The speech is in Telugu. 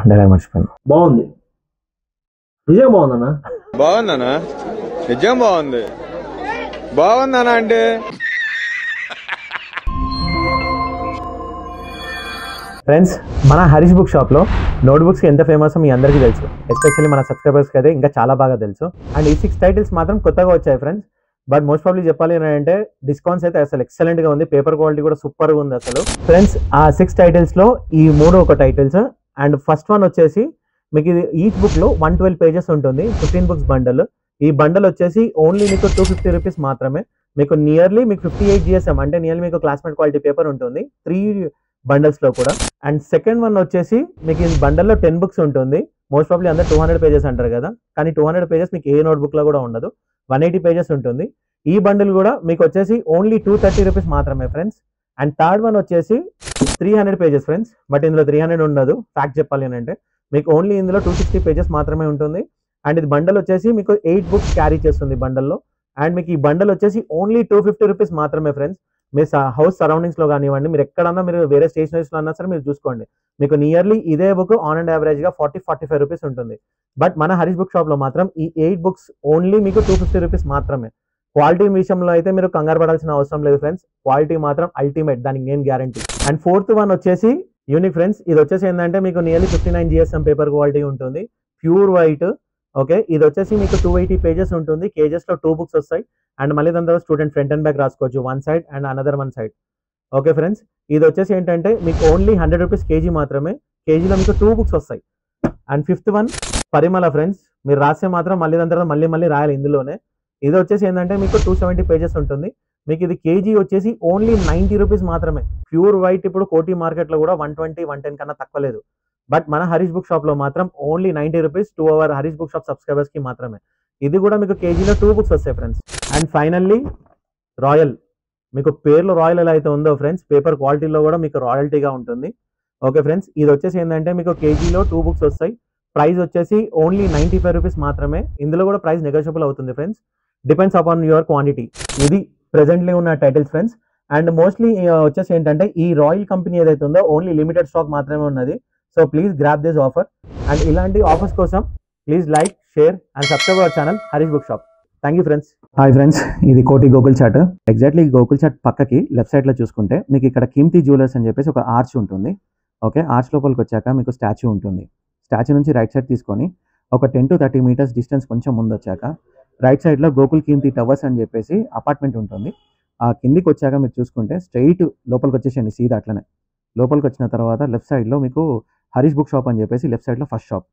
డైలాగ్ మర్చిపోయాను. బాగుంది, నిజంగా బాగుందన్నా. బాగుందనా? నిజం బాగుంది. బాగుందనా అంటే ఫ్రెండ్స్, మన హరీష్ బుక్ షాప్లో నోట్బుక్స్కి ఎంత ఫేమస్ మీ అందరికీ తెలుసు, ఎస్పెషల్లీ మన సబ్స్క్రైబర్స్కి అయితే ఇంకా చాలా బాగా తెలుసు. అండ్ ఈ 6 టైటిల్స్ మాత్రం కొత్తగా వచ్చాయి ఫ్రెండ్స్. బట్ మోస్ట్ ప్రాబ్లీ చెప్పాలి ఏంటంటే డిస్కౌంట్స్ అయితే అసలు ఎక్సలెంట్గా ఉంది, పేపర్ క్వాలిటీ కూడా సూపర్గా ఉంది అసలు. ఫ్రెండ్స్, ఆ 6 టైటిల్స్లో ఈ 3 ఒక టైటిల్స్. అండ్ ఫస్ట్ వన్ వచ్చేసి మీకు ఇది ఈచ్ బుక్లో 112 పేజెస్ ఉంటుంది, 15 బుక్స్ బండల్. ఈ బండల్ వచ్చేసి ఓన్లీ మీకు 250 రూపీస్ మాత్రమే. మీకు నియర్లీ మీకు 58 GSM అంటే నియర్లీ మీకు క్లాస్మేట్ క్వాలిటీ పేపర్ ఉంటుంది 3 బండల్స్లో కూడా. అండ్ సెకండ్ వన్ వచ్చేసి మీకు ఈ బండల్లో 10 బుక్స్ ఉంటుంది. మోస్ట్ ప్రాబ్లీ అందరూ 200 పేజెస్ అంటారు కదా, కానీ 200 పేజెస్ మీకు ఏ నోట్బుక్లో కూడా ఉండదు, 180 పేజెస్ ఉంటుంది. ఈ బండిల్ కూడా మీకు వచ్చేసి ఓన్లీ 230 రూపీస్ మాత్రమే ఫ్రెండ్స్. అండ్ థర్డ్ వన్ వచ్చేసి 300 పేజెస్ ఫ్రెండ్స్, బట్ ఇందులో 300 ఉండదు. ఫ్యాక్ట్ చెప్పాలి అంటే మీకు ఓన్లీ ఇందులో 260 పేజెస్ మాత్రమే ఉంటుంది. అండ్ ఇది బండల్ వచ్చేసి మీకు 8 బుక్స్ క్యారీ చేస్తుంది బండల్లో. అండ్ మీకు ఈ బండల్ వచ్చేసి ఓన్లీ 250 రూపీస్ మాత్రమే ఫ్రెండ్స్. మీ హౌస్ సరౌండింగ్స్లో కానివ్వండి, మీరు ఎక్కడన్నా మీరు వేరే స్టేషనరీస్లో అన్నా సరే మీరు చూసుకోండి, మీకు నియర్లీ ఇదే బుక్ ఆన్ అండ్ యావరేజ్గా 40-45 రూపీస్ ఉంటుంది. బట్ మన హరీష్ బుక్ షాప్లో మాత్రం ఈ 8 బుక్స్ ఓన్లీ మీకు 250 రూపీస్ మాత్రమే. క్వాలిటీ విషయంలో అయితే మీరు కంగారు పడాల్సిన అవసరం లేదు ఫ్రెండ్స్, క్వాలిటీ మాత్రం అల్టిమేట్, దానికి నేను గ్యారంటీ. అండ్ ఫోర్త్ వన్ వచ్చేసి యూనిక్ ఫ్రెండ్స్. ఇది వచ్చేసి ఏంటంటే మీకు నియర్లీ 59 GSM పేపర్ క్వాలిటీ ఉంటుంది, ప్యూర్ వైట్. ఓకే, ఇది వచ్చేసి మీకు 280 పేజెస్ ఉంటుంది, కేజెస్లో 2 బుక్స్ వస్తాయి. అండ్ మళ్ళీ దాని తర్వాత స్టూడెంట్ ఫ్రంట్ అండ్ బ్యాక్ రాసుకోవచ్చు, 1 side and another 1 side. Okay friends, ఇది వచ్చేసి ఏంటంటే మీకు ఓన్లీ 100 రూపీస్ కేజీ మాత్రమే, కేజీలో మీకు 2 బుక్స్ వస్తాయి. And fifth one Parimala friends, మీరు రాసే మాత్రం మళ్ళీ దాని తర్వాత మళ్ళీ రాయాలి ఇందులోనే. ఇది వచ్చేసి ఏంటంటే మీకు 270 పేజెస్ ఉంటుంది, మీకు ఇది కేజీ వచ్చేసి ఓన్లీ 90 రూపీస్ మాత్రమే. ప్యూర్ వైట్ ఇప్పుడు కోటి మార్కెట్లో కూడా 120-110 కన్నా తక్కువ లేదు. బట్ మన హరీష్ బుక్ షాప్లో మాత్రం only 90 rupees 2 our Harish book shop సబ్స్క్రైబర్స్కి మాత్రమే. ఇది కూడా మీకు కేజీలో 2 బుక్స్ వస్తాయి ఫ్రెండ్స్. అండ్ ఫైనల్లీ రాయల్, మీకు పేర్లో రాయల్ ఎలా అయితే ఉందో ఫ్రెండ్స్, పేపర్ క్వాలిటీలో కూడా మీకు రాయల్టీగా ఉంటుంది. ఓకే ఫ్రెండ్స్, ఇది వచ్చేసి ఏంటంటే మీకు కేజీలో 2 బుక్స్ వస్తాయి. ప్రైస్ వచ్చేసి ఓన్లీ 95 రూపీస్ మాత్రమే. ఇందులో కూడా ప్రైస్ నెగోషియబుల్ అవుతుంది friends, depends upon your quantity. ఇది ప్రెజెంట్లీ ఉన్న టైటిల్స్ ఫ్రెండ్స్. అండ్ మోస్ట్లీ వచ్చేసి ఏంటంటే ఈ రాయల్ కంపెనీ ఏదైతే ఉందో ఓన్లీ లిమిటెడ్ స్టాక్ మాత్రమే ఉన్నది. So please grab this offer. And ఇలాంటి ఆఫర్స్ కోసం please like, share and subscribe our channel Harish book shop. Thank you friends. Hi friends, ఇది Koti Gokul chaat. Exactly Gokul chaat పక్కకి లెఫ్ట్ సైడ్లో చూసుకుంటే మీకు ఇక్కడ కీర్తి జ్యువెలర్స్ అని చెప్పేసి ఒక ఆర్చ్ ఉంటుంది. ఓకే, ఆర్చ్ లోపలికి వచ్చాక మీకు స్టాచ్యూ ఉంటుంది. స్టాచ్యూ నుంచి రైట్ సైడ్ తీసుకొని ఒక 10-30 మీటర్స్ డిస్టెన్స్ కొంచెం ముందు వచ్చాక రైట్ సైడ్లో గోకుల్ కీర్తి టవర్స్ అని చెప్పేసి అపార్ట్మెంట్ ఉంటుంది. ఆ కిందికి వచ్చాక మీరు చూసుకుంటే స్ట్రైట్ లోపలికి వచ్చేసేయండి, సీదా అట్లనే లోపలికి వచ్చిన తర్వాత లెఫ్ట్ సైడ్లో మీకు హరీష్ బుక్ షాప్ అని చెప్పేసి లెఫ్ట్ సైడ్లో ఫస్ట్ షాప్.